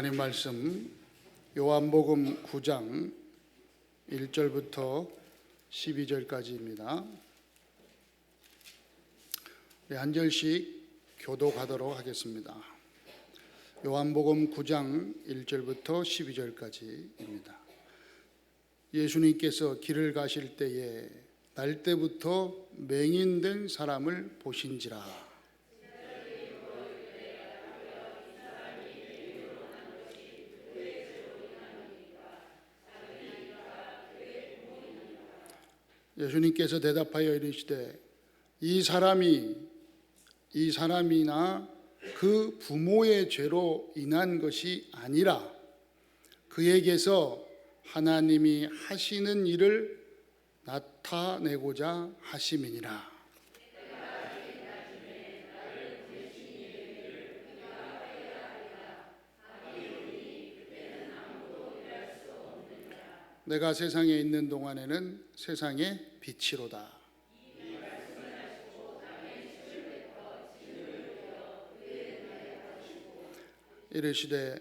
하나님 말씀 요한복음 9장 1절부터 12절까지입니다. 우리 한 절씩 교독하도록 하겠습니다. 요한복음 9장 1절부터 12절까지입니다. 예수님께서 길을 가실 때에 날 때부터 맹인된 사람을 보신지라. 예수님께서 대답하여 이르시되 이 사람이나 그 부모의 죄로 인한 것이 아니라 그에게서 하나님이 하시는 일을 나타내고자 하심이니라. 내가 세상에 있는 동안에는 세상의 빛이로다. 이르시되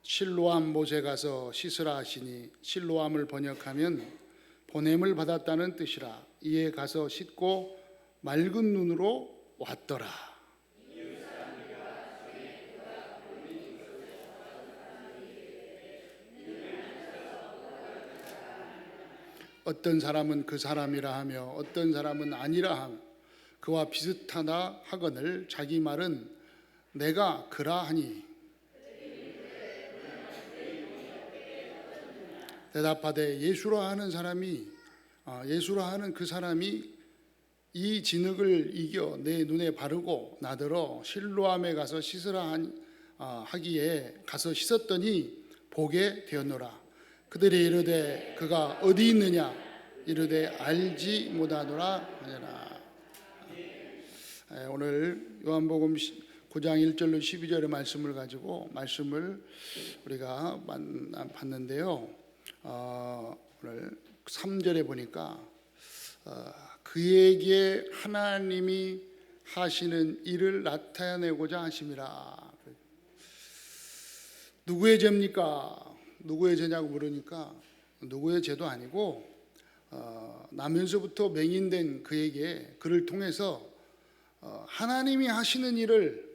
실로암 못에 가서 씻으라 하시니 실로암을 번역하면 보냄을 받았다는 뜻이라. 이에 가서 씻고 맑은 눈으로 왔더라. 어떤 사람은 그 사람이라 하며 어떤 사람은 아니라 하며 그와 비슷하다 하거늘 자기 말은 내가 그라하니 대답하되 예수라 하는 그 사람이 이 진흙을 이겨 내 눈에 바르고 나더러 실로암에 가서 씻으라 하기에 가서 씻었더니 보게 되었노라. 그들이 이르되 그가 어디 있느냐 이르되 알지 못하노라 하니라. 오늘 요한복음 9장 1절로 12절의 말씀을 가지고 말씀을 우리가 봤는데요. 오늘 3절에 보니까 그에게 하나님이 하시는 일을 나타내고자 하심이라. 누구의 죄입니까? 누구의 죄냐고 물으니까 누구의 죄도 아니고 나면서부터 맹인된 그에게 그를 통해서 하나님이 하시는 일을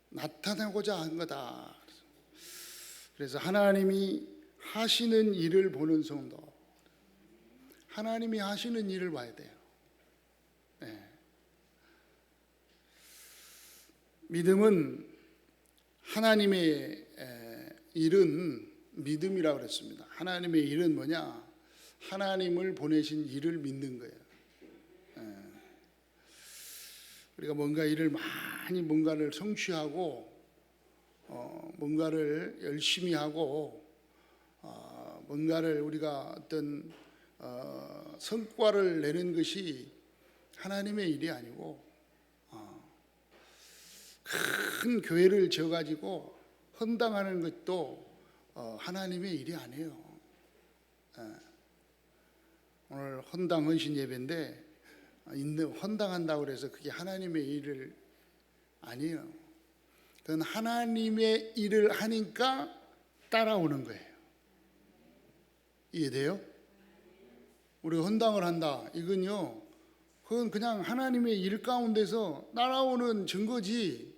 나타내고자 한 거다. 그래서 하나님이 하시는 일을 보는 성도, 하나님이 하시는 일을 봐야 돼요. 네. 믿음은 하나님의 일은 믿음이라고 그랬습니다. 하나님의 일은 뭐냐? 하나님을 보내신 일을 믿는 거예요. 우리가 뭔가를 성취하고 뭔가를 열심히 하고 뭔가를 우리가 어떤 성과를 내는 것이 하나님의 일이 아니고 큰 교회를 지어가지고 헌당하는 것도 하나님의 일이 아니에요. 오늘 헌당 헌신 예배인데 헌당한다고 해서 그게 하나님의 일을 아니에요. 그건 하나님의 일을 하니까 따라오는 거예요. 이해돼요? 우리가 헌당을 한다. 이건요, 그건 그냥 하나님의 일 가운데서 따라오는 증거지.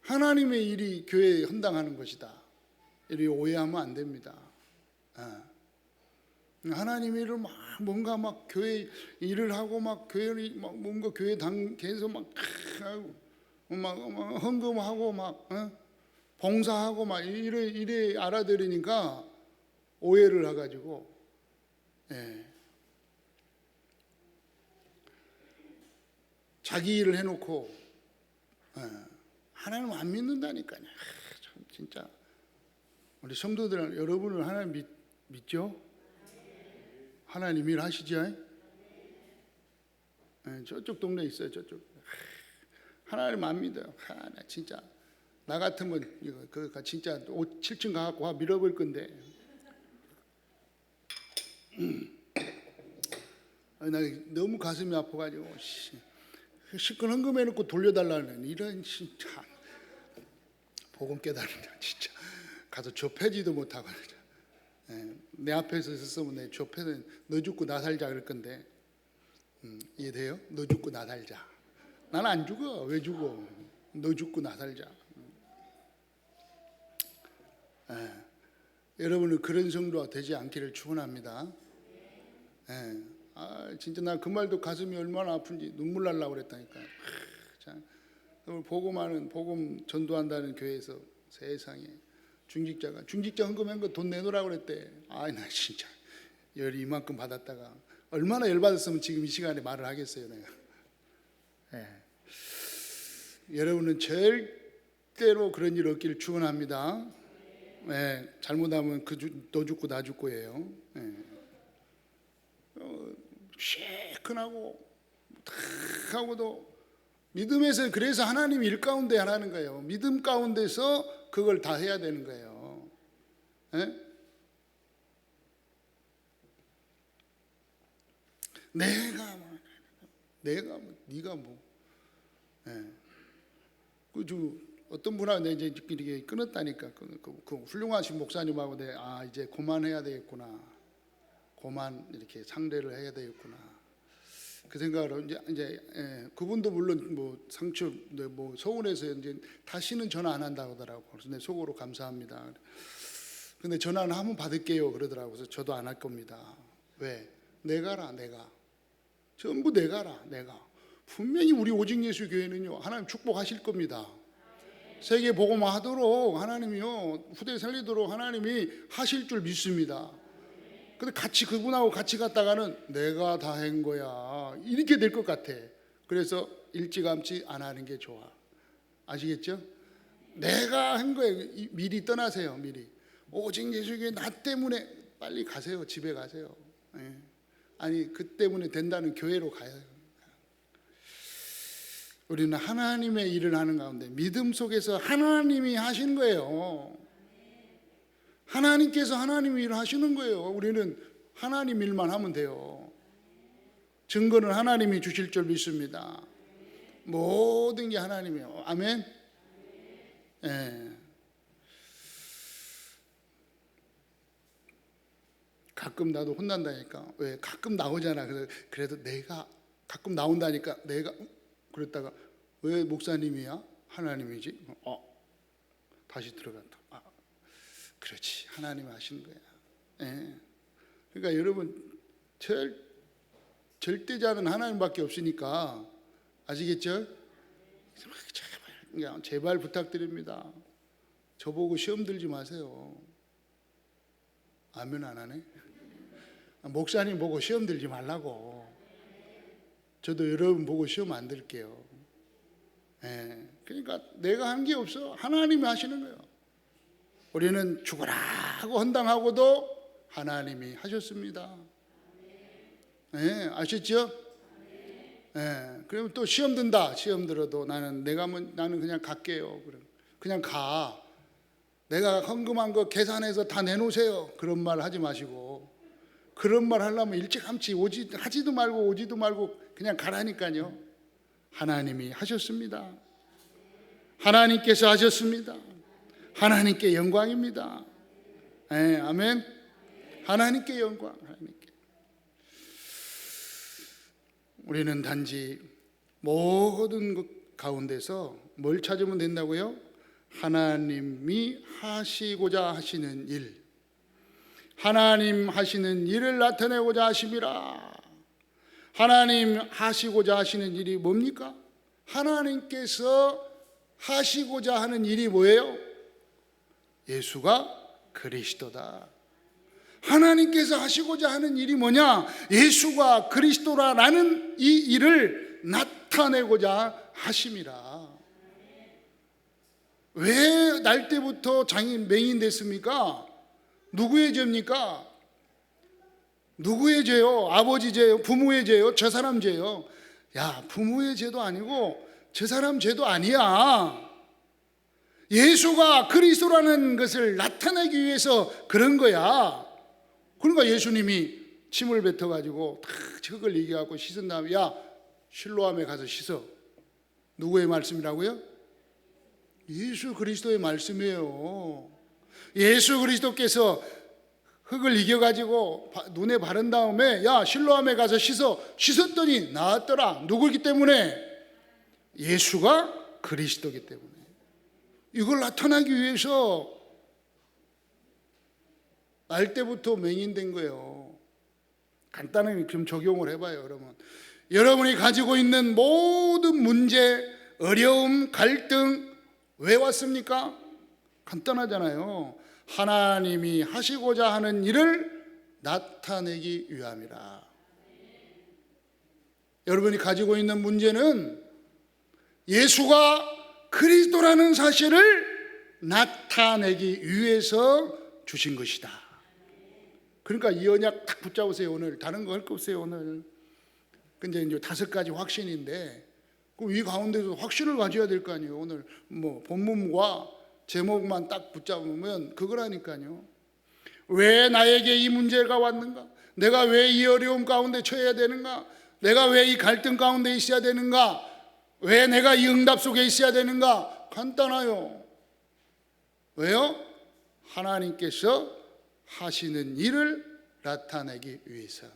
하나님의 일이 교회에 헌당하는 것이다. 이렇게 오해하면 안 됩니다. 하나님의 일을 뭔가 교회 일을 하고 교회를 뭔가 교회 당계에서 헌금하고 봉사하고 이래 알아들으니까 오해를 해가지고 자기 일을 해놓고 하나님 안 믿는다니까요. 참 진짜 우리 성도들 여러분을 하나님 믿죠? 하나님 일 하시죠? 저쪽 동네에 있어요. 저쪽 하나님 안 믿어요. 나 진짜 나 같으면 이거 진짜 7층 가갖고 밀어버릴 건데. 나 너무 가슴이 아파가지고 시큰 헌금해놓고 돌려달라는 이런 진짜 복음 깨달으냐 진짜 가서 좁혀지도 못하고 내 앞에서 있었으면 내 좁혀는 너 죽고 나 살자 그럴 건데 이해돼요? 너 죽고 나 살자. 나는 안 죽어. 왜 죽어? 너 죽고 나 살자. 여러분은 그런 성도가 되지 않기를 축원합니다. 진짜 나 그 말도 가슴이 얼마나 아픈지 눈물 날라고 그랬다니까. 복음 전도한다는 교회에서 세상에 중직자 헌금한 거 돈 내놓으라고 그랬대. 나 진짜 열이 이만큼 받았다가 얼마나 열받았으면 지금 이 시간에 말을 하겠어요 내가. 여러분은 절대로 그런 일 없기를 축원합니다. 잘못하면 너 죽고 나 죽고예요. 시큰하고 다 하고도 믿음에서 그래서 하나님 일 가운데 하라는 거예요. 믿음 가운데서 그걸 다 해야 되는 거예요. 네가 어떤 분하고 이제 이렇게 끊었다니까. 그 훌륭하신 목사님하고 이제 그만해야 되겠구나. 그만 이렇게 상대를 해야 되겠구나. 그 생각으로 이제 그분도 물론 뭐 상처 뭐 서운해서 이제 다시는 전화 안 한다고 하더라고. 그래서 내 속으로 감사합니다. 근데 전화는 한번 받을게요 그러더라고. 그래서 저도 안 할 겁니다. 왜? 내가 전부 내가 분명히 우리 오직 예수 교회는요 하나님 축복하실 겁니다. 세계 복음화하도록 하나님이요 후대 살리도록 하나님이 하실 줄 믿습니다. 근데 그분하고 같이 갔다가는 내가 다 한 거야 이렇게 될 것 같아. 그래서 일찌감치 안 하는 게 좋아. 아시겠죠? 내가 한 거예요. 미리 떠나세요. 미리 오직 예수 교회 나 때문에 빨리 가세요. 집에 가세요. 아니 그 때문에 된다는 교회로 가요. 우리는 하나님의 일을 하는 가운데 믿음 속에서 하나님이 하신 거예요. 하나님께서 하나님의 일을 하시는 거예요. 우리는 하나님 일만 하면 돼요. 증거는 하나님이 주실 줄 믿습니다. 모든 게 하나님이에요. 아멘. 가끔 나도 혼난다니까. 왜? 가끔 나오잖아. 그래도 내가 가끔 나온다니까. 내가 그랬다가 왜 목사님이야? 하나님이지. 다시 들어간다. 그렇지. 하나님이 하시는 거야. 그러니까 여러분 절대자는 하나님밖에 없으니까 아시겠죠? 제발 부탁드립니다. 저보고 시험 들지 마세요. 아멘 안 하네? 목사님 보고 시험 들지 말라고. 저도 여러분 보고 시험 안 들게요. 그러니까 내가 한 게 없어. 하나님이 하시는 거예요. 우리는 죽으라고 헌당하고도 하나님이 하셨습니다. 아셨죠? 그러면 또 시험 든다. 시험 들어도 나는 그냥 갈게요. 그냥 가. 내가 헌금한 거 계산해서 다 내놓으세요. 그런 말 하지 마시고, 그런 말 하려면 일찌감치 하지도 말고 오지도 말고 그냥 가라니까요. 하나님이 하셨습니다. 하나님께서 하셨습니다. 하나님께 영광입니다. 아멘. 하나님께 영광. 하나님께. 우리는 단지 모든 것 가운데서 뭘 찾으면 된다고요? 하나님이 하시고자 하시는 일, 하나님 하시는 일을 나타내고자 하심이라. 하나님 하시고자 하시는 일이 뭡니까? 하나님께서 하시고자 하는 일이 뭐예요? 예수가 그리스도다. 하나님께서 하시고자 하는 일이 뭐냐? 예수가 그리스도라는 이 일을 나타내고자 하심이라. 왜 날 때부터 맹인 됐습니까? 누구의 죄입니까? 누구의 죄요? 아버지 죄요? 부모의 죄요? 저 사람 죄요? 야, 부모의 죄도 아니고 저 사람 죄도 아니야. 예수가 그리스도라는 것을 나타내기 위해서 그런 거야. 그러니까 예수님이 침을 뱉어가지고 다 흙을 이겨갖고 씻은 다음에 야, 실로암에 가서 씻어. 누구의 말씀이라고요? 예수 그리스도의 말씀이에요. 예수 그리스도께서 흙을 이겨가지고 눈에 바른 다음에 야 실로암에 가서 씻었더니 나았더라. 누구기 때문에? 예수가 그리스도기 때문에. 이걸 나타나기 위해서 날 때부터 맹인된 거예요. 간단하게 좀 적용을 해봐요. 그러면 여러분이 가지고 있는 모든 문제, 어려움, 갈등 왜 왔습니까? 간단하잖아요. 하나님이 하시고자 하는 일을 나타내기 위함이라. 여러분이 가지고 있는 문제는 예수가 그리스도라는 사실을 나타내기 위해서 주신 것이다. 그러니까 이 언약 딱 붙잡으세요. 오늘 다른 거 할 거 없어요. 오늘 근데 이제 5가지 확신인데 그럼 이 가운데서 확신을 가져야 될 거 아니에요. 오늘 뭐 본문과 제목만 딱 붙잡으면 그거라니까요. 왜 나에게 이 문제가 왔는가? 내가 왜 이 어려움 가운데 처해야 되는가? 내가 왜 이 갈등 가운데 있어야 되는가? 왜 내가 이 응답 속에 있어야 되는가? 간단해요. 왜요? 하나님께서 하시는 일을 나타내기 위해서.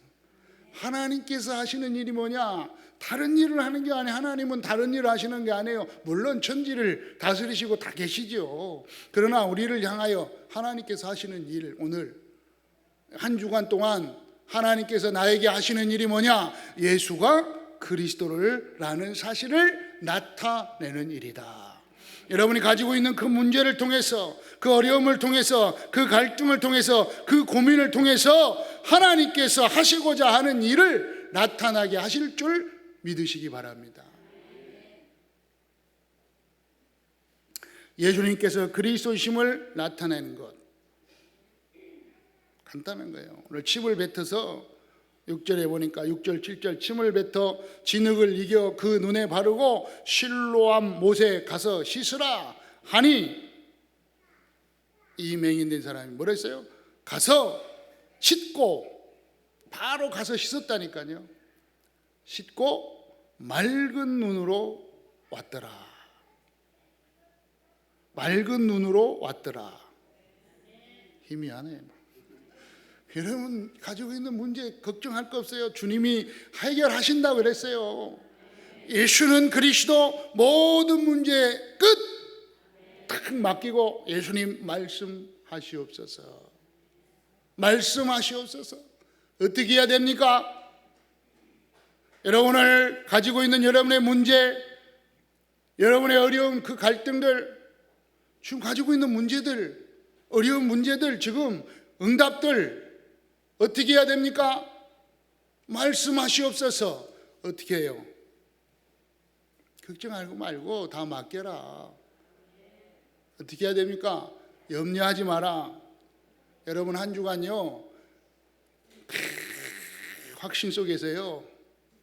하나님께서 하시는 일이 뭐냐? 다른 일을 하는 게 아니에요. 하나님은 다른 일을 하시는 게 아니에요. 물론 천지를 다스리시고 다 계시죠. 그러나 우리를 향하여 하나님께서 하시는 일, 오늘 한 주간 동안 하나님께서 나에게 하시는 일이 뭐냐? 예수가 그리스도라는 사실을 나타내는 일이다. 여러분이 가지고 있는 그 문제를 통해서, 그 어려움을 통해서, 그 갈등을 통해서, 그 고민을 통해서 하나님께서 하시고자 하는 일을 나타나게 하실 줄 믿으시기 바랍니다. 예수님께서 그리스도심을 나타내는 것 간단한 거예요. 오늘 침을 뱉어서 6절에 보니까 6절 7절 침을 뱉어 진흙을 이겨 그 눈에 바르고 실로암 못에 가서 씻으라 하니 이 맹인된 사람이 뭐라 했어요? 가서 씻고 바로 가서 씻었다니까요. 씻고 맑은 눈으로 왔더라. 맑은 눈으로 왔더라. 희미하네. 여러분 가지고 있는 문제 걱정할 거 없어요. 주님이 해결하신다고 그랬어요. 예수는 그리스도 모든 문제 끝 딱 맡기고 예수님 말씀하시옵소서. 말씀하시옵소서. 어떻게 해야 됩니까? 여러분을 가지고 있는 여러분의 문제, 여러분의 어려운 그 갈등들, 지금 가지고 있는 문제들, 어려운 문제들, 지금 응답들 어떻게 해야 됩니까? 말씀하시옵소서. 어떻게 해요? 걱정하고 말고 다 맡겨라. 어떻게 해야 됩니까? 염려하지 마라. 여러분 한 주간요 확신 속에서요,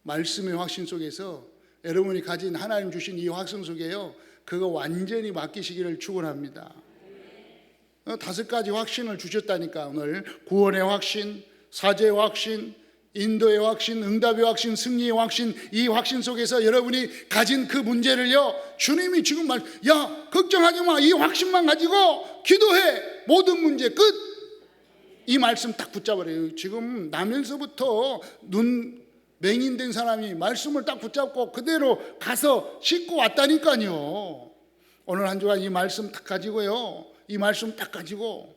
말씀의 확신 속에서 여러분이 가진 하나님 주신 이 확신 속에요, 그거 완전히 맡기시기를 축원합니다. 5가지 확신을 주셨다니까. 오늘 구원의 확신, 사죄의 확신, 인도의 확신, 응답의 확신, 승리의 확신, 이 확신 속에서 여러분이 가진 그 문제를요, 주님이 지금 야 걱정하지 마, 이 확신만 가지고 기도해, 모든 문제 끝. 이 말씀 딱 붙잡으래요. 지금 나면서부터 눈 맹인된 사람이 말씀을 딱 붙잡고 그대로 가서 씻고 왔다니까요. 오늘 한 주간 이 말씀 딱 가지고요, 이 말씀 딱 가지고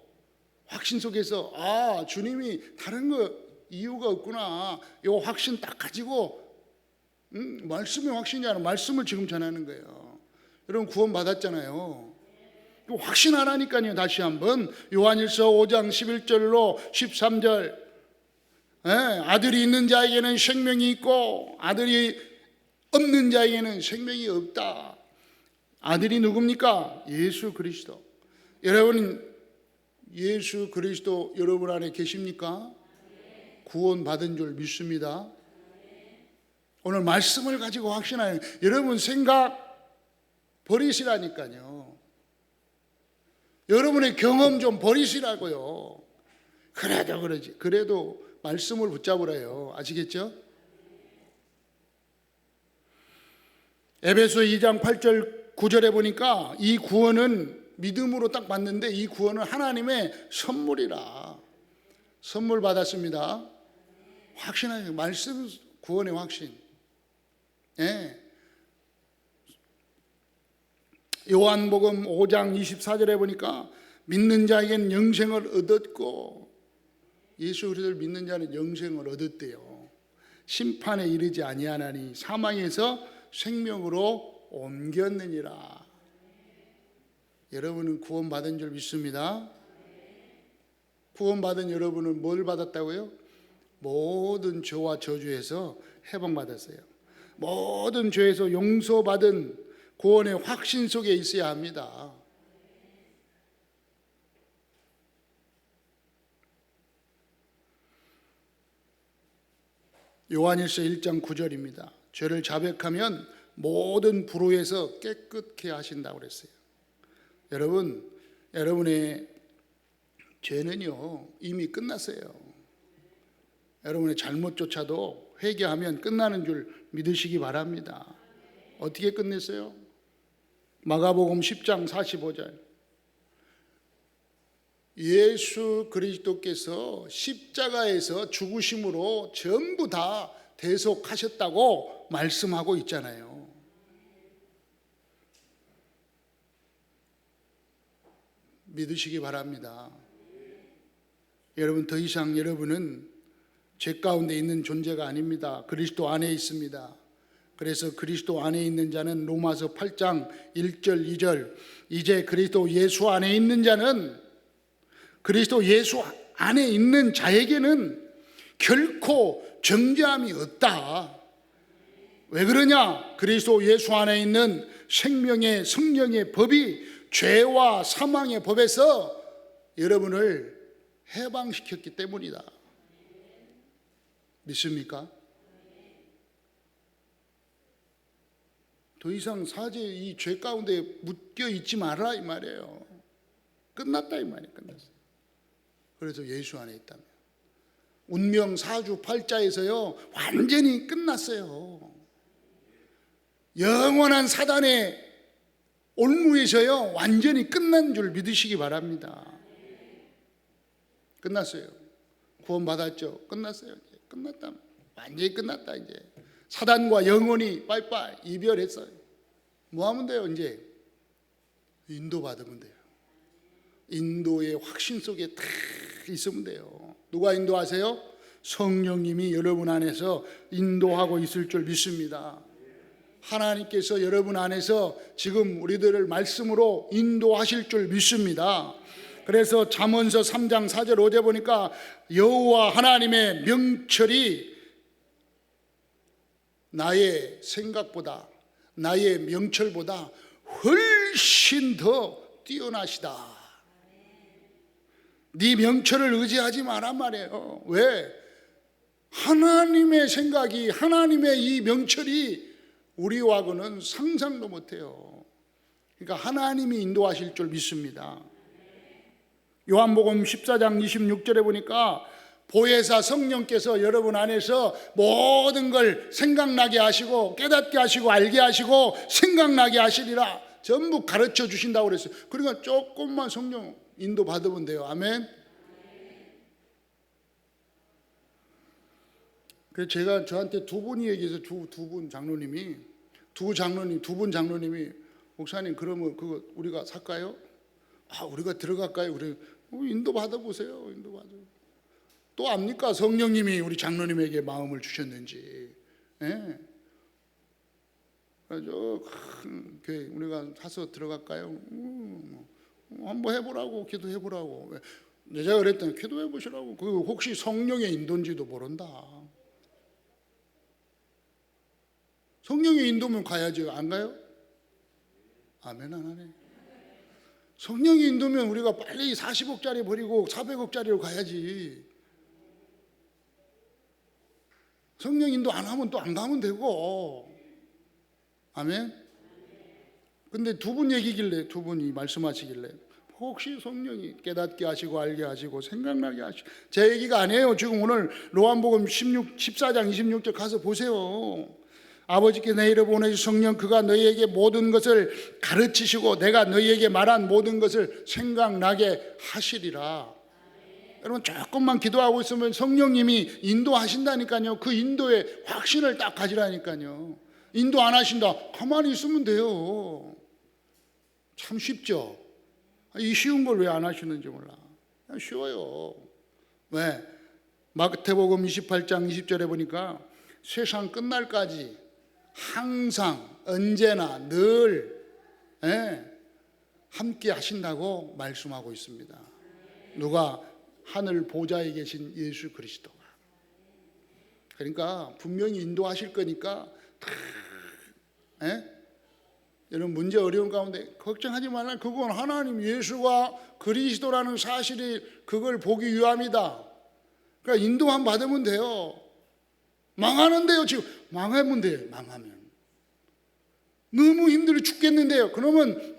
확신 속에서 아 주님이 다른 거 이유가 없구나, 이 확신 딱 가지고 말씀의 확신이 아니라 말씀을 지금 전하는 거예요. 여러분 구원 받았잖아요. 확신하라니까요. 다시 한번 요한일서 5장 11절로 13절 아들이 있는 자에게는 생명이 있고 아들이 없는 자에게는 생명이 없다. 아들이 누굽니까? 예수 그리스도. 여러분 예수 그리스도 여러분 안에 계십니까? 구원 받은 줄 믿습니다. 오늘 말씀을 가지고 확신하는, 여러분 생각 버리시라니까요. 여러분의 경험 좀 버리시라고요. 그래도 그러지, 그래도 말씀을 붙잡으래요. 아시겠죠? 에베소 2장 8절 9절에 보니까 이 구원은 믿음으로 딱 봤는데 이 구원은 하나님의 선물이라. 선물 받았습니다. 확신하세요. 말씀 구원의 확신. 예. 요한복음 5장 24절에 보니까 믿는 자에게는 영생을 얻었고, 예수 그리스도를 믿는 자는 영생을 얻었대요. 심판에 이르지 아니하나니 사망에서 생명으로 옮겼느니라. 여러분은 구원받은 줄 믿습니다. 구원받은 여러분은 뭘 받았다고요? 모든 죄와 저주에서 해방받았어요. 모든 죄에서 용서받은 구원의 확신 속에 있어야 합니다. 요한일서 1장 9절입니다. 죄를 자백하면 모든 불의에서 깨끗게 하신다고 그랬어요. 여러분, 여러분의 죄는요 이미 끝났어요. 여러분의 잘못조차도 회개하면 끝나는 줄 믿으시기 바랍니다. 어떻게 끝냈어요? 마가복음 10장 45절. 예수 그리스도께서 십자가에서 죽으심으로 전부 다 대속하셨다고 말씀하고 있잖아요. 믿으시기 바랍니다. 여러분, 더 이상 여러분은 죄 가운데 있는 존재가 아닙니다. 그리스도 안에 있습니다. 그래서 그리스도 안에 있는 자는 로마서 8장 1절 2절, 이제 그리스도 예수 안에 있는 자는, 그리스도 예수 안에 있는 자에게는 결코 정죄함이 없다. 왜 그러냐? 그리스도 예수 안에 있는 생명의 성령의 법이 죄와 사망의 법에서 여러분을 해방시켰기 때문이다. 믿습니까? 더 이상 사죄 이 죄 가운데 묶여 있지 말라 이 말이에요. 끝났다 이 말이에요. 끝났어요. 그래서 예수 안에 있다면 운명 사주 팔자에서요 완전히 끝났어요. 영원한 사단의 올무에서요 완전히 끝난 줄 믿으시기 바랍니다. 끝났어요. 구원 받았죠. 끝났어요. 이제 끝났다. 완전히 끝났다. 이제 사단과 영원히 빠이빠이 이별했어요. 뭐 하면 돼요? 이제 인도 받으면 돼요. 인도의 확신 속에 다 있으면 돼요. 누가 인도하세요? 성령님이 여러분 안에서 인도하고 있을 줄 믿습니다. 하나님께서 여러분 안에서 지금 우리들을 말씀으로 인도하실 줄 믿습니다. 그래서 잠언서 3장 4절 5절 보니까 여호와 하나님의 명철이 나의 생각보다, 나의 명철보다 훨씬 더 뛰어나시다. 네 명철을 의지하지 마란 말이에요. 왜? 하나님의 생각이, 하나님의 이 명철이 우리와고는 상상도 못해요. 그러니까 하나님이 인도하실 줄 믿습니다. 요한복음 14장 26절에 보니까 보혜사 성령께서 여러분 안에서 모든 걸 생각나게 하시고 깨닫게 하시고 알게 하시고 생각나게 하시리라 전부 가르쳐 주신다고 그랬어요. 그러니까 조금만 성령 인도 받으면 돼요. 아멘. 그래서 제가 저한테 두 분이 얘기해서 두 분 장로님이 두 분 장로님이 목사님 그러면 그거 우리가 살까요? 우리가 들어갈까요? 그래. 인도 받아보세요. 인도 받아. 또 압니까? 성령님이 우리 장로님에게 마음을 주셨는지. 예. 그래서 큰 교회 우리가 가서 들어갈까요? 한번 해보라고 기도해보라고. 내가 그랬더니 기도해보시라고. 그 혹시 성령의 인도인지도 모른다. 성령의 인도면 가야죠. 안 가요? 아멘 안 하네. 성령이 인도면 우리가 빨리 40억짜리 버리고 400억짜리로 가야지. 성령 인도 안 하면 또 안 가면 되고. 아멘. 근데 두 분 얘기길래, 두 분이 말씀하시길래 혹시 성령이 깨닫게 하시고 알게 하시고 생각나게 하시고, 제 얘기가 아니에요. 지금 오늘 요한복음 14장 26절 가서 보세요. 아버지께 내 이름 보내주 성령 그가 너희에게 모든 것을 가르치시고 내가 너희에게 말한 모든 것을 생각나게 하시리라. 여러분 조금만 기도하고 있으면 성령님이 인도하신다니까요. 그 인도에 확신을 딱 가지라니까요. 인도 안 하신다, 가만히 있으면 돼요. 참 쉽죠. 이 쉬운 걸 왜 안 하시는지 몰라. 쉬워요. 왜? 마태복음 28장 20절에 보니까 세상 끝날까지 항상 언제나 늘 함께 하신다고 말씀하고 있습니다. 누가? 하늘 보좌에 계신 예수 그리스도가. 그러니까 분명히 인도하실 거니까 여러분 문제 어려운 가운데 걱정하지 말라. 그건 하나님 예수가 그리스도라는 사실이 그걸 보기 위함이다. 그러니까 인도함 받으면 돼요. 망하는데요. 지금 망하면 돼요. 망하면 너무 힘들어 죽겠는데요. 그러면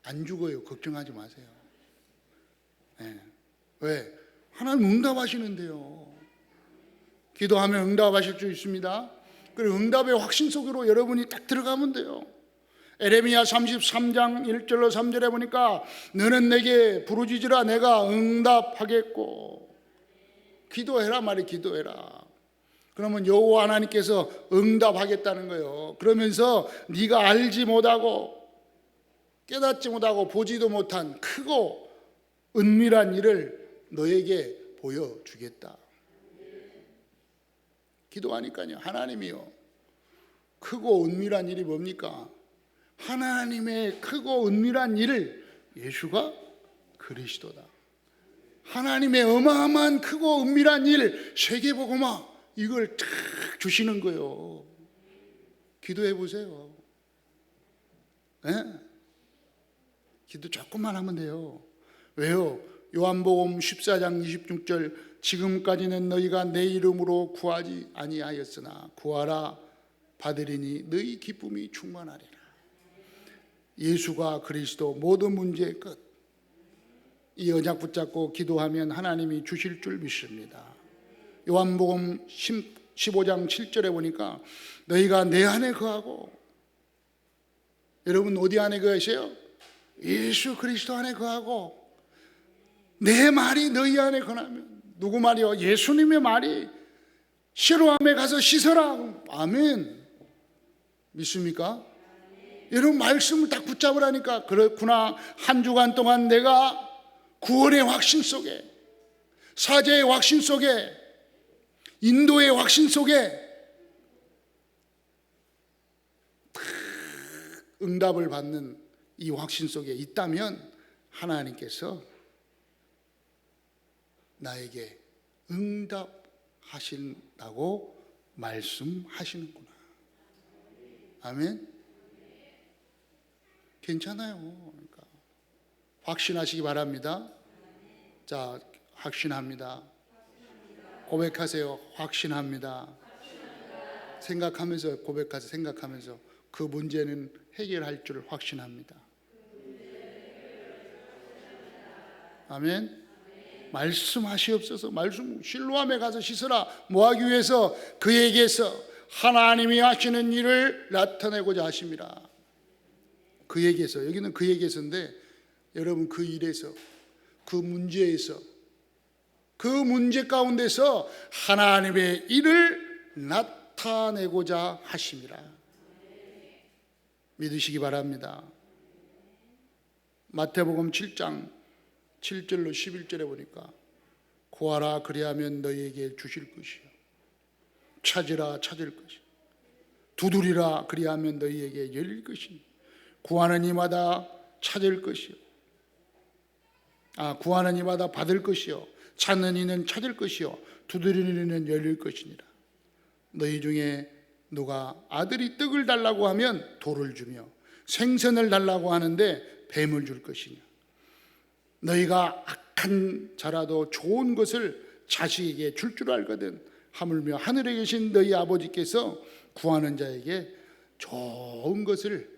안 죽어요. 걱정하지 마세요. 왜? 하나님 응답하시는데요. 기도하면 응답하실 수 있습니다. 그리고 응답의 확신 속으로 여러분이 딱 들어가면 돼요. 에레미야 33장 1절로 3절에 보니까 너는 내게 부르짖으라 내가 응답하겠고. 기도해라 말이 기도해라. 그러면 여호와 하나님께서 응답하겠다는 거예요. 그러면서 네가 알지 못하고 깨닫지 못하고 보지도 못한 크고 은밀한 일을 너에게 보여주겠다. 기도하니까요. 하나님이요. 크고 은밀한 일이 뭡니까? 하나님의 크고 은밀한 일을 예수가 그리스도다. 하나님의 어마어마한 크고 은밀한 일, 세계복음화 이걸 탁 주시는 거예요. 기도해 보세요. 기도 조금만 하면 돼요. 왜요? 요한복음 14장 26절 지금까지는 너희가 내 이름으로 구하지 아니하였으나 구하라 받으리니 너희 기쁨이 충만하리라. 예수가 그리스도 모든 문제의 끝. 이 언약 붙잡고 기도하면 하나님이 주실 줄 믿습니다. 요한복음 15장 7절에 보니까 너희가 내 안에 거하고. 여러분 어디 안에 거하세요? 예수 그리스도 안에 거하고 내 말이 너희 안에 거하면. 누구 말이요? 예수님의 말이. 시로암에 가서 씻어라. 아멘. 믿습니까? 여러분 말씀을 딱 붙잡으라니까. 그렇구나. 한 주간 동안 내가 구원의 확신 속에, 사제의 확신 속에, 인도의 확신 속에 응답을 받는 이 확신 속에 있다면 하나님께서 나에게 응답하신다고 말씀하시는구나. 아멘. 괜찮아요. 그러니까 확신하시기 바랍니다. 자, 확신합니다. 고백하세요. 확신합니다. 생각하면서 고백하세요. 생각하면서 그 문제는 해결할 줄 확신합니다. 아멘. 말씀하시옵소서. 말씀 실로암에 가서 씻으라. 뭐하기 위해서? 그에게서 하나님이 하시는 일을 나타내고자 하심이라. 그에게서, 여기는 그에게서인데 여러분 그 일에서, 그 문제에서, 그 문제 가운데서 하나님의 일을 나타내고자 하심이라. 믿으시기 바랍니다. 마태복음 7장 7절로 11절에 보니까 구하라 그리하면 너희에게 주실 것이요 찾으라 찾을 것이요 두드리라 그리하면 너희에게 열릴 것이니 구하는 이마다 찾을 것이요 구하는 이마다 받을 것이요 찾는 이는 찾을 것이요 두드리는 이는 열릴 것이니라. 너희 중에 누가 아들이 떡을 달라고 하면 돌을 주며 생선을 달라고 하는데 뱀을 줄 것이냐. 너희가 악한 자라도 좋은 것을 자식에게 줄 줄 알거든 하물며 하늘에 계신 너희 아버지께서 구하는 자에게 좋은 것을,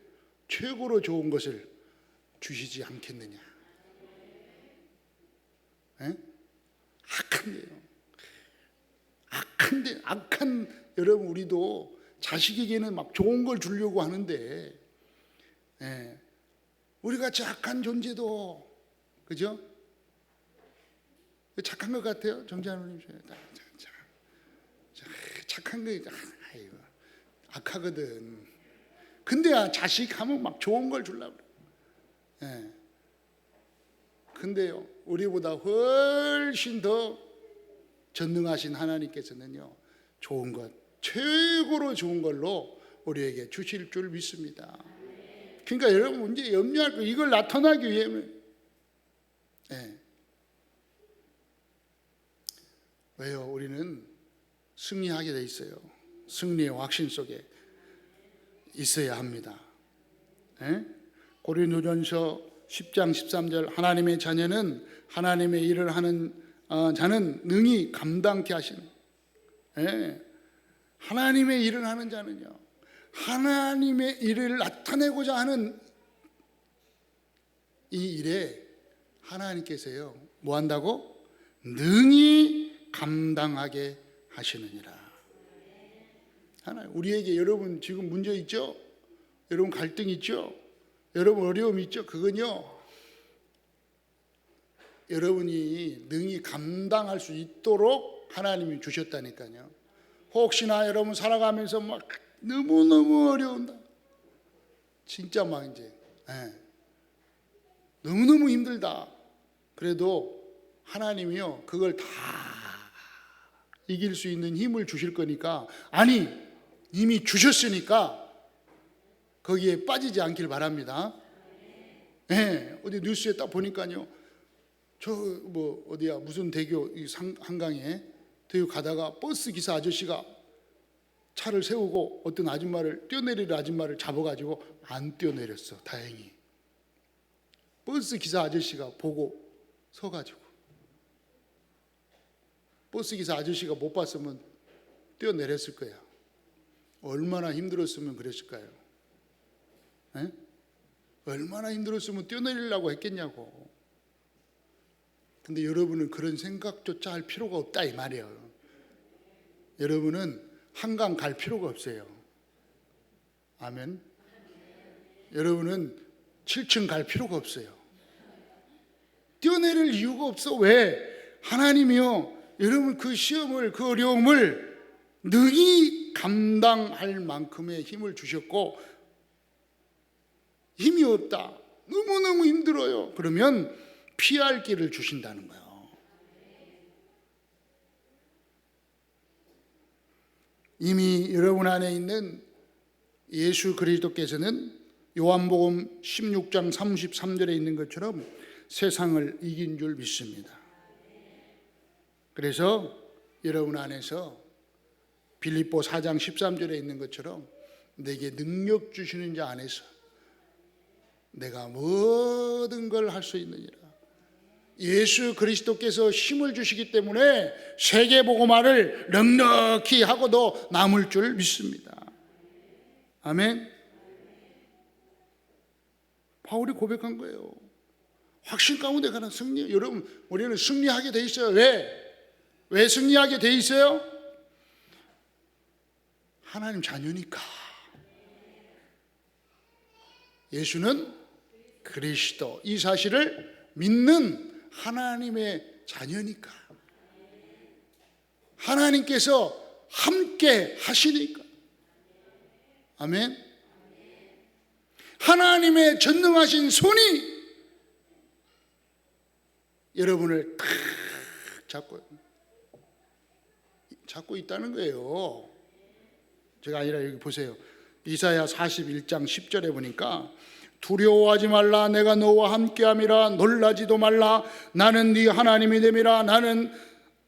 최고로 좋은 것을 주시지 않겠느냐. 악한데요. 악한 여러분 우리도 자식에게는 막 좋은 걸 주려고 하는데, 예, 우리같이 악한 존재도, 그죠? 착한 것 같아요, 정재환님. 착한 거 아이고, 악하거든. 근데 자식 하면 막 좋은 걸 주려고 그래. 예. 근데요, 우리보다 훨씬 더 전능하신 하나님께서는요, 좋은 것, 최고로 좋은 걸로 우리에게 주실 줄 믿습니다. 그러니까 여러분 이제 염려할 거, 이걸 나타나기 위해는, 예. 왜요? 우리는 승리하게 돼 있어요. 승리의 확신 속에 있어야 합니다. 예? 고린도전서 10장 13절, 하나님의 자녀는 하나님의 일을 하는 자는 능히 감당케 하시는, 예. 하나님의 일을 하는 자는요, 하나님의 일을 나타내고자 하는 이 일에 하나님께서요, 뭐 한다고? 능히 감당하게 하시느니라. 하나님, 우리에게 여러분 지금 문제 있죠? 여러분 갈등 있죠? 여러분 어려움 있죠? 그건요, 여러분이 능히 감당할 수 있도록 하나님이 주셨다니까요. 혹시나 여러분 살아가면서 막 너무너무 어려운다, 진짜 막 이제, 예, 너무너무 힘들다, 그래도 하나님이요, 그걸 다 이길 수 있는 힘을 주실 거니까, 아니 이미 주셨으니까 거기에 빠지지 않길 바랍니다. 네, 어디 뉴스에 딱 보니까요, 저 뭐 어디야 무슨 대교 한강에 대교 가다가 버스 기사 아저씨가 차를 세우고 어떤 아줌마를, 뛰어내리는 아줌마를 잡아가지고 안 뛰어내렸어. 다행히 버스 기사 아저씨가 보고 서가지고, 버스 기사 아저씨가 못 봤으면 뛰어내렸을 거야. 얼마나 힘들었으면 그랬을까요? 에? 얼마나 힘들었으면 뛰어내리려고 했겠냐고. 근데 여러분은 그런 생각조차 할 필요가 없다 이 말이에요. 여러분은 한강 갈 필요가 없어요. 아멘. 여러분은 7층 갈 필요가 없어요. 뛰어내릴 이유가 없어. 왜? 하나님이요, 여러분 그 시험을, 그 어려움을 능히 감당할 만큼의 힘을 주셨고, 힘이 없다, 너무너무 힘들어요, 그러면 피할 길을 주신다는 거예요. 이미 여러분 안에 있는 예수 그리스도께서는 요한복음 16장 33절에 있는 것처럼 세상을 이긴 줄 믿습니다. 그래서 여러분 안에서 빌립보 4장 13절에 있는 것처럼 내게 능력 주시는 자 안에서 내가 모든 걸 할 수 있느니라. 예수 그리스도께서 힘을 주시기 때문에 세계복음화를 넉넉히 하고도 남을 줄 믿습니다. 아멘. 바울이 고백한 거예요. 확신 가운데 가는 승리. 여러분, 우리는 승리하게 돼 있어요. 왜 승리하게 돼 있어요? 하나님 자녀니까. 예수는 그리스도, 이 사실을 믿는 하나님의 자녀니까. 하나님께서 함께 하시니까. 아멘. 하나님의 전능하신 손이 여러분을 잡고 있다는 거예요. 제가 아니라 여기 보세요. 이사야 41장 10절에 보니까 두려워하지 말라, 내가 너와 함께함이라. 놀라지도 말라, 나는 네 하나님이 됨이라.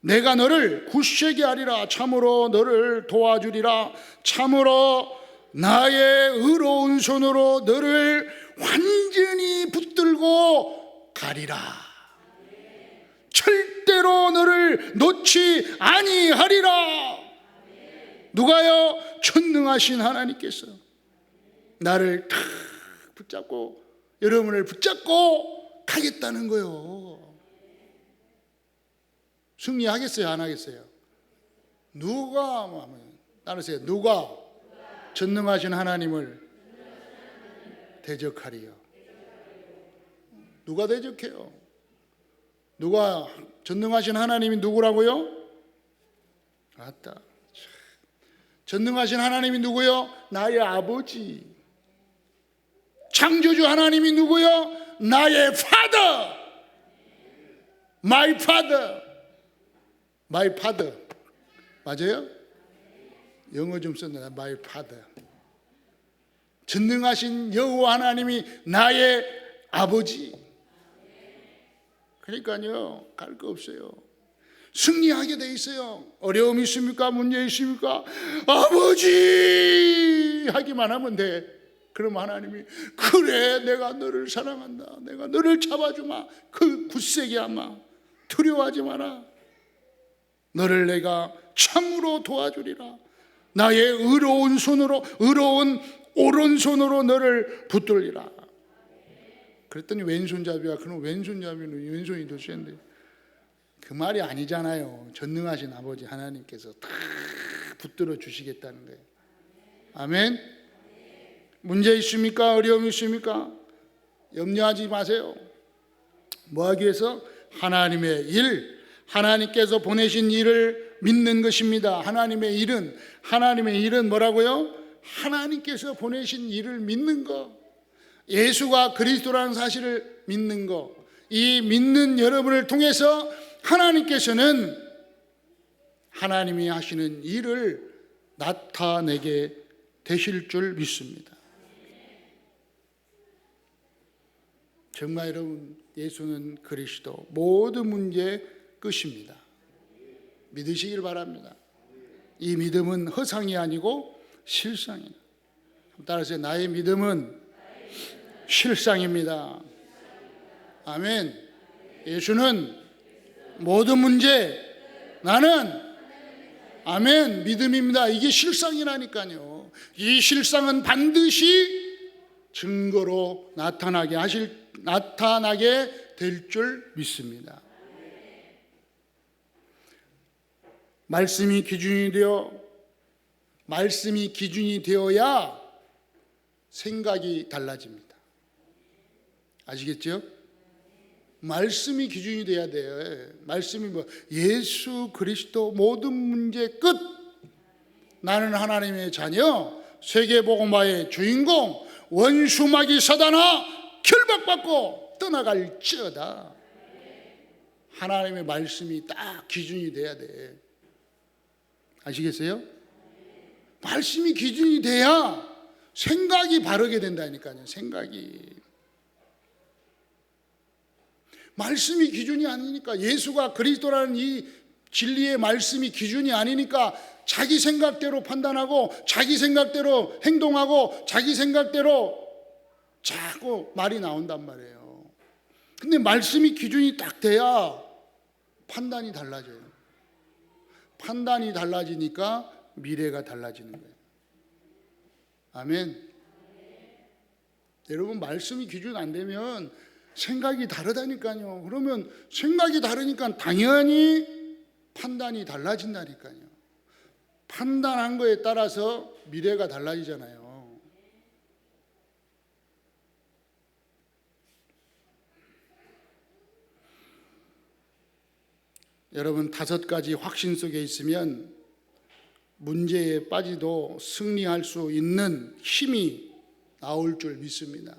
내가 너를 굳세게 하리라. 참으로 너를 도와주리라. 참으로 나의 의로운 손으로 너를 완전히 붙들고 가리라. 절대로 너를 놓지 아니하리라. 누가요? 전능하신 하나님께서 나를 탁 붙잡고, 여러분을 붙잡고 가겠다는 거예요. 승리하겠어요, 안 하겠어요? 누가 하면 따르세요. 누가 전능하신 하나님을 대적하리요. 누가 대적해요? 누가 전능하신 하나님이 누구라고요? 맞다. 전능하신 하나님이 누구요? 나의 아버지. 창조주 하나님이 누구요? 나의 father. My father. My father. 맞아요? 영어 좀 썼는데 My father. 전능하신 여호와 하나님이 나의 아버지. 그러니까요, 갈 거 없어요. 승리하게 돼 있어요. 어려움이 있습니까? 문제 있습니까? 아버지 하기만 하면 돼. 그럼 하나님이 그래 내가 너를 사랑한다. 내가 너를 잡아주마. 그 굳세게 하마. 두려워하지 마라. 너를 내가 참으로 도와주리라. 나의 의로운 손으로 의로운 오른손으로 너를 붙들리라. 그랬더니 왼손잡이가 그럼 왼손잡이는 왼손이 더 센데 그 말이 아니잖아요. 전능하신 아버지 하나님께서 다 붙들어 주시겠다는 거예요. 아멘. 문제 있습니까? 어려움이 있습니까? 염려하지 마세요. 뭐 하기 위해서? 하나님의 일, 하나님께서 보내신 일을 믿는 것입니다. 하나님의 일은 뭐라고요? 하나님께서 보내신 일을 믿는 거, 예수가 그리스도라는 사실을 믿는 거, 이 믿는 여러분을 통해서 하나님께서는 하나님이 하시는 일을 나타내게 되실 줄 믿습니다. 정말 여러분, 예수는 그리스도, 모든 문제의 끝입니다. 믿으시길 바랍니다. 이 믿음은 허상이 아니고 실상이다. 따라서 나의 믿음은 실상입니다. 아멘. 예수는 모든 문제, 나는 아멘 믿음입니다. 이게 실상이라니까요. 이 실상은 반드시 증거로 나타나게 될 줄 믿습니다. 말씀이 기준이 되어야 생각이 달라집니다. 아시겠죠? 말씀이 기준이 돼야 돼요. 말씀이 뭐 예수 그리스도 모든 문제 끝. 나는 하나님의 자녀, 세계복음화의 주인공, 원수마귀 사단아 결박받고 떠나갈지어다. 하나님의 말씀이 딱 기준이 돼야 돼. 아시겠어요? 말씀이 기준이 돼야 생각이 바르게 된다니까요. 생각이. 말씀이 기준이 아니니까, 예수가 그리스도라는 이 진리의 말씀이 기준이 아니니까 자기 생각대로 판단하고 자기 생각대로 행동하고 자기 생각대로 자꾸 말이 나온단 말이에요. 근데 말씀이 기준이 딱 돼야 판단이 달라져요. 판단이 달라지니까 미래가 달라지는 거예요. 아멘. 여러분, 말씀이 기준 안 되면 생각이 다르다니까요. 그러면 생각이 다르니까 당연히 판단이 달라진다니까요. 판단한 거에 따라서 미래가 달라지잖아요. 여러분, 5가지 확신 속에 있으면 문제에 빠지도 승리할 수 있는 힘이 나올 줄 믿습니다.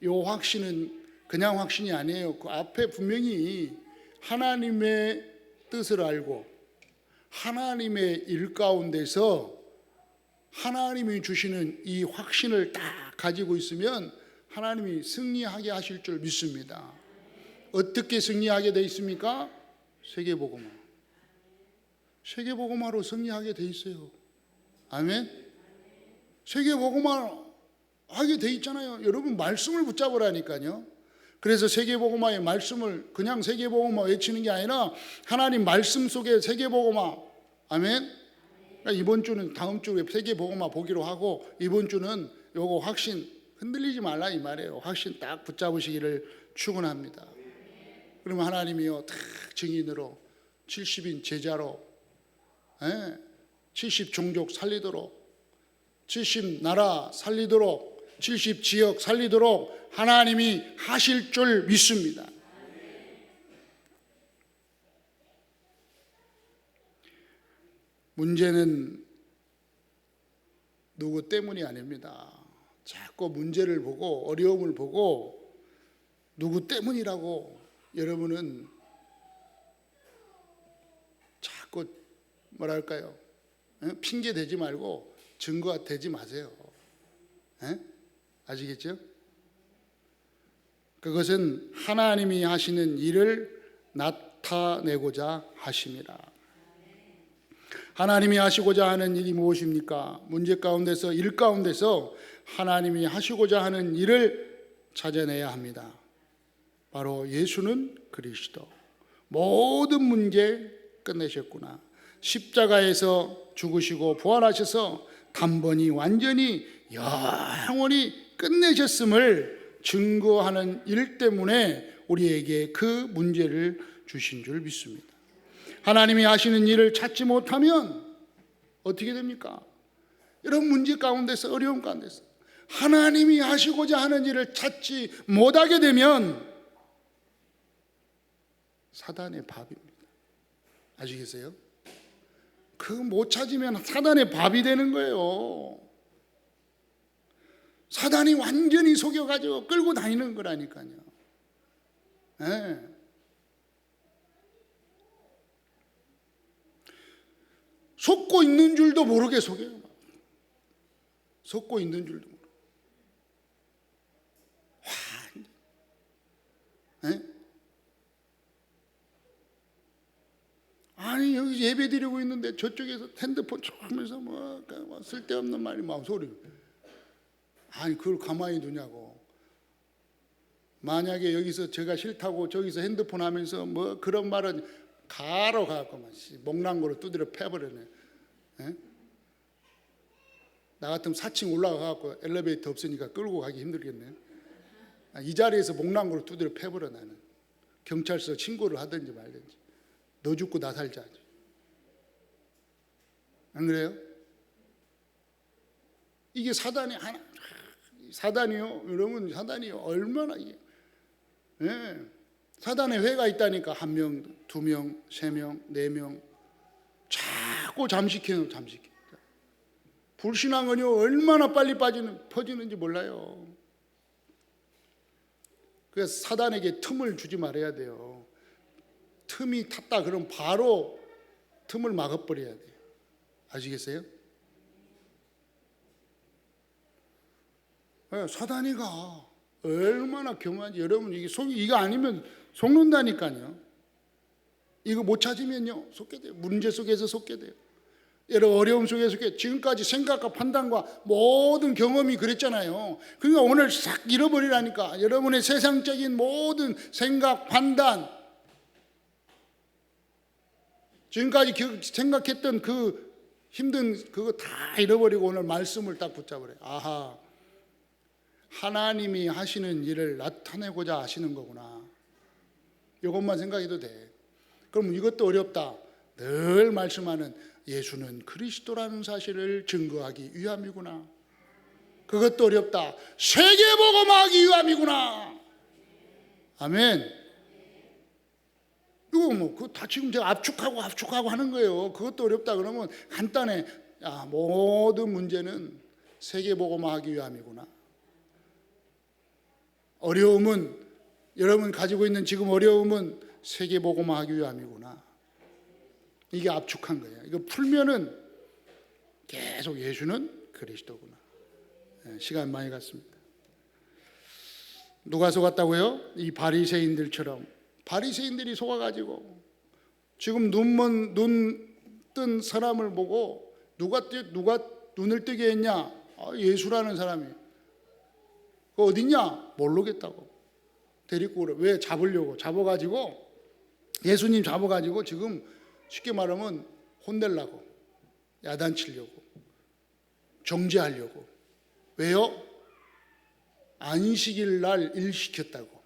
이 확신은 그냥 확신이 아니에요. 그 앞에 분명히 하나님의 뜻을 알고 하나님의 일 가운데서 하나님이 주시는 이 확신을 딱 가지고 있으면 하나님이 승리하게 하실 줄 믿습니다. 어떻게 승리하게 돼 있습니까? 세계복음화. 세계복음화로 승리하게 돼 있어요. 아멘. 세계복음화 하게 돼 있잖아요. 여러분, 말씀을 붙잡으라니까요. 그래서 세계복음화의 말씀을 그냥 세계복음화 외치는 게 아니라 하나님 말씀 속에 세계복음화. 아멘. 그러니까 이번 주는 다음 주에 세계복음화 보기로 하고, 이번 주는 요거 확신 흔들리지 말라 이 말이에요. 확신 딱 붙잡으시기를 축원합니다. 그러면 하나님이요 다 증인으로 70인 제자로 70종족 살리도록 70 나라 살리도록, 70 지역 살리도록 하나님이 하실 줄 믿습니다. 문제는 누구 때문이 아닙니다. 자꾸 문제를 보고 어려움을 보고 누구 때문이라고 여러분은 자꾸 뭐랄까요? 핑계 대지 말고 증거가 되지 마세요. 아시겠죠? 그것은 하나님이 하시는 일을 나타내고자 하심이라. 하나님이 하시고자 하는 일이 무엇입니까? 문제 가운데서, 일 가운데서 하나님이 하시고자 하는 일을 찾아내야 합니다. 바로 예수는 그리스도. 모든 문제 끝내셨구나. 십자가에서 죽으시고 부활하셔서 단번이 완전히 영원히 끝내셨음을 증거하는 일 때문에 우리에게 그 문제를 주신 줄 믿습니다. 하나님이 하시는 일을 찾지 못하면 어떻게 됩니까? 이런 문제 가운데서, 어려움 가운데서 하나님이 하시고자 하는 일을 찾지 못하게 되면 사단의 밥입니다. 아시겠어요? 그 못 찾으면 사단의 밥이 되는 거예요. 사단이 완전히 속여가지고 끌고 다니는 거라니까요. 네. 속고 있는 줄도 모르게 속여요. 속고 있는 줄도 모르게. 네? 아니 여기 예배 드리고 있는데 저쪽에서 핸드폰 쭉 하면서 뭐 쓸데없는 말이 막 소리. 아니 그걸 가만히 두냐고. 만약에 여기서 제가 싫다고 저기서 핸드폰 하면서 뭐 그런 말은 가로 가고만 목랑고로 두드려 패버리네. 나 같으면 4층 올라가갖고 엘리베이터 없으니까 끌고 가기 힘들겠네. 이 자리에서 목랑고로 두드려 패버려. 나는 경찰서 신고를 하든지 말든지. 너 죽고 나 살자. 안 그래요? 이게 사단이 하나, 사단이요. 여러분 사단이 얼마나 이게. 네. 사단의 회가 있다니까. 1명, 2명, 3명, 4명 자꾸 잠식해요. 잠식해. 불신앙은요 얼마나 빨리 퍼지는지 몰라요. 그래서 사단에게 틈을 주지 말아야 돼요. 틈이 탔다 그러면 바로 틈을 막아버려야 돼요. 아시겠어요? 사단이가 얼마나 교만한지. 여러분 이거 아니면 속는다니까요. 이거 못 찾으면요 속게 돼요. 문제 속에서 속게 돼요. 여러 어려움 속에서 속게. 지금까지 생각과 판단과 모든 경험이 그랬잖아요. 그러니까 오늘 싹 잃어버리라니까. 여러분의 세상적인 모든 생각, 판단, 지금까지 생각했던 그 힘든 그거 다 잃어버리고 오늘 말씀을 딱 붙잡으래요. 아하, 하나님이 하시는 일을 나타내고자 하시는 거구나. 이것만 생각해도 돼. 그럼 이것도 어렵다. 늘 말씀하는 예수는 그리스도라는 사실을 증거하기 위함이구나. 그것도 어렵다. 세계복음하기 위함이구나. 아멘. 이거 뭐 그거 다 지금 제가 압축하고 하는 거예요. 그것도 어렵다 그러면 간단해. 모든 문제는 세계복음화하기 위함이구나. 어려움은, 여러분 가지고 있는 지금 어려움은 세계복음화하기 위함이구나. 이게 압축한 거예요. 이거 풀면은 계속 예수는 그리스도구나. 시간 많이 갔습니다. 누가 속았다고요? 이 바리새인들처럼. 바리새인들이 속아가지고 지금 눈 뜬 사람을 보고 누가 눈을 뜨게 했냐? 예수라는 사람이. 그 어딨냐? 모르겠다고. 데리고 오래. 왜? 잡아가지고 예수님 잡아가지고 지금 쉽게 말하면 혼내려고, 야단치려고, 정죄하려고. 왜요? 안식일 날 일 시켰다고.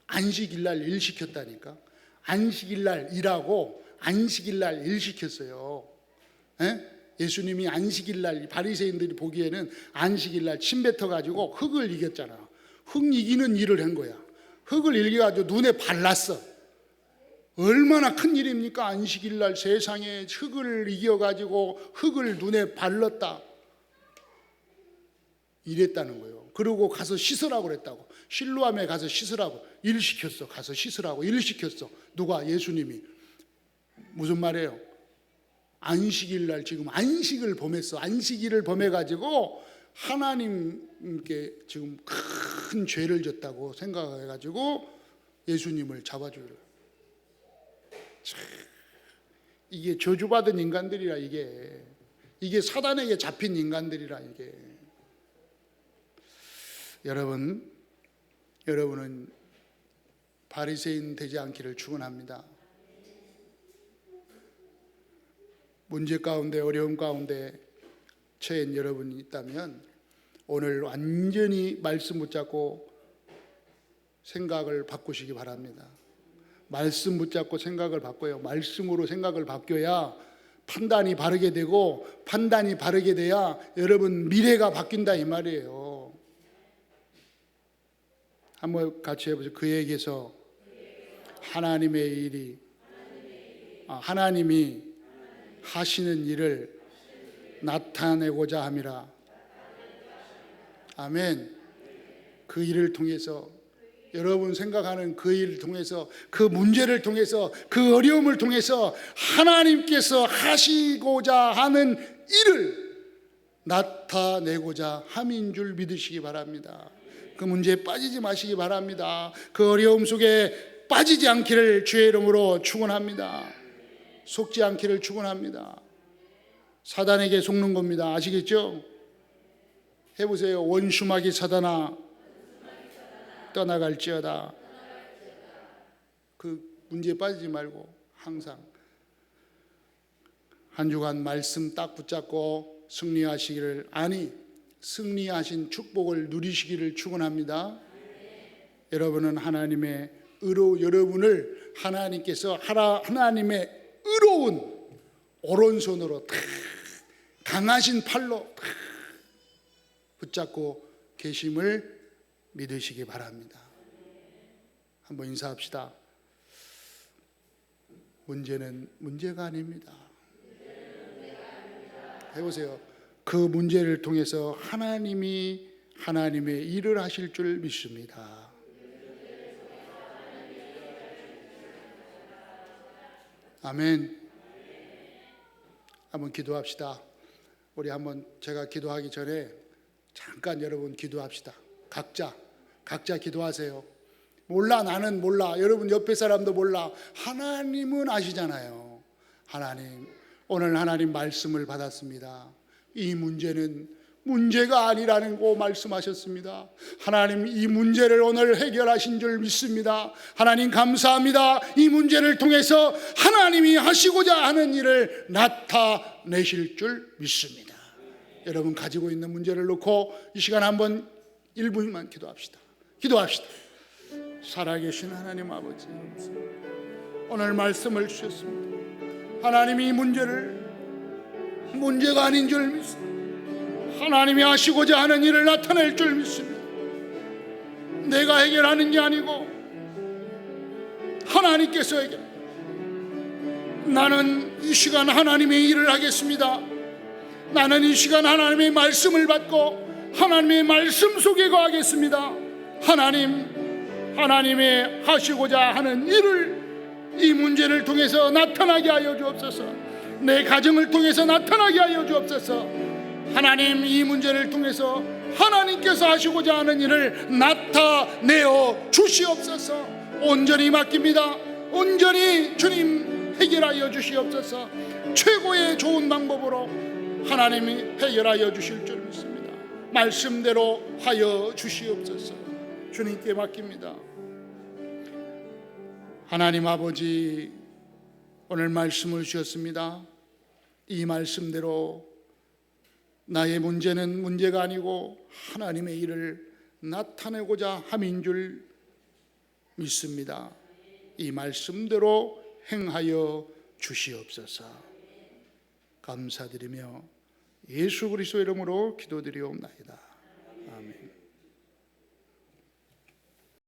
안식일 날 일 시켰다니까. 안식일 날 일하고 안식일 날 일 시켰어요. 에? 예수님이 안식일날 바리새인들이 보기에는 안식일날 침 뱉어가지고 흙을 이겼잖아. 흙 이기는 일을 한 거야. 흙을 이겨가지고 눈에 발랐어. 얼마나 큰 일입니까? 안식일날 세상에 흙을 이겨가지고 흙을 눈에 발랐다 이랬다는 거예요. 그러고 가서 씻으라고 그랬다고. 실로암에 가서 씻으라고 일 시켰어. 가서 씻으라고 일 시켰어. 누가? 예수님이. 무슨 말이에요? 안식일날 지금 안식을 범했어. 안식일을 범해가지고 하나님께 지금 큰 죄를 졌다고 생각해가지고 예수님을 잡아줘요. 이게 저주받은 인간들이라. 이게 사단에게 잡힌 인간들이라. 이게 여러분은 바리새인 되지 않기를 축원합니다. 문제 가운데 어려움 가운데 처한 여러분이 있다면 오늘 완전히 말씀 붙잡고 생각을 바꾸시기 바랍니다. 말씀 붙잡고 생각을 바꿔요. 말씀으로 생각을 바뀌어야 판단이 바르게 되고, 판단이 바르게 돼야 여러분 미래가 바뀐다 이 말이에요. 한번 같이 해보세요. 그에게서 하나님의 일이 하나님이 하시는 일을 나타내고자 함이라. 아멘. 그 일을 통해서, 여러분 생각하는 그 일을 통해서, 그 문제를 통해서, 그 어려움을 통해서 하나님께서 하시고자 하는 일을 나타내고자 함인 줄 믿으시기 바랍니다. 그 문제에 빠지지 마시기 바랍니다. 그 어려움 속에 빠지지 않기를 주의 이름으로 축원합니다. 속지 않기를 축원합니다. 사단에게 속는 겁니다. 아시겠죠? 해보세요. 원수마귀 사단아 떠나갈지어다. 그 문제에 빠지지 말고 항상 한 주간 말씀 딱 붙잡고 승리하시기를, 승리하신 축복을 누리시기를 축원합니다. 여러분은 하나님의 여러분을 하나님께서 하나님의 의로운 오른손으로 강하신 팔로 붙잡고 계심을 믿으시기 바랍니다. 한번 인사합시다. 문제는 문제가 아닙니다. 해보세요. 그 문제를 통해서 하나님이 하나님의 일을 하실 줄 믿습니다. 아멘. 한번 기도합시다. 우리 한번 제가 기도하기 전에 잠깐 여러분 기도합시다. 각자 기도하세요. 몰라, 나는 몰라, 여러분 옆에 사람도 몰라. 하나님은 아시잖아요. 하나님, 오늘 하나님 말씀을 받았습니다. 이 문제는 문제가 아니라는 거 말씀하셨습니다. 하나님, 이 문제를 오늘 해결하신 줄 믿습니다. 하나님 감사합니다. 이 문제를 통해서 하나님이 하시고자 하는 일을 나타내실 줄 믿습니다. 여러분 가지고 있는 문제를 놓고 이 시간 한번 1분만 기도합시다. 살아계신 하나님 아버지, 오늘 말씀을 주셨습니다. 하나님이 이 문제가 아닌 줄 믿습니다. 하나님이 하시고자 하는 일을 나타낼 줄 믿습니다. 내가 해결하는 게 아니고 하나님께서 해결. 나는 이 시간 하나님의 일을 하겠습니다. 나는 이 시간 하나님의 말씀을 받고 하나님의 말씀 속에 거하겠습니다. 하나님의 하시고자 하는 일을 이 문제를 통해서 나타나게 하여 주옵소서. 내 가정을 통해서 나타나게 하여 주옵소서. 하나님, 이 문제를 통해서 하나님께서 하시고자 하는 일을 나타내어 주시옵소서. 온전히 맡깁니다. 온전히 주님 해결하여 주시옵소서. 최고의 좋은 방법으로 하나님이 해결하여 주실 줄 믿습니다. 말씀대로 하여 주시옵소서. 주님께 맡깁니다. 하나님 아버지, 오늘 말씀을 주셨습니다. 이 말씀대로 나의 문제는 문제가 아니고 하나님의 일을 나타내고자 함인 줄 믿습니다. 이 말씀대로 행하여 주시옵소서. 감사드리며 예수 그리스도 이름으로 기도드리옵나이다. 아멘.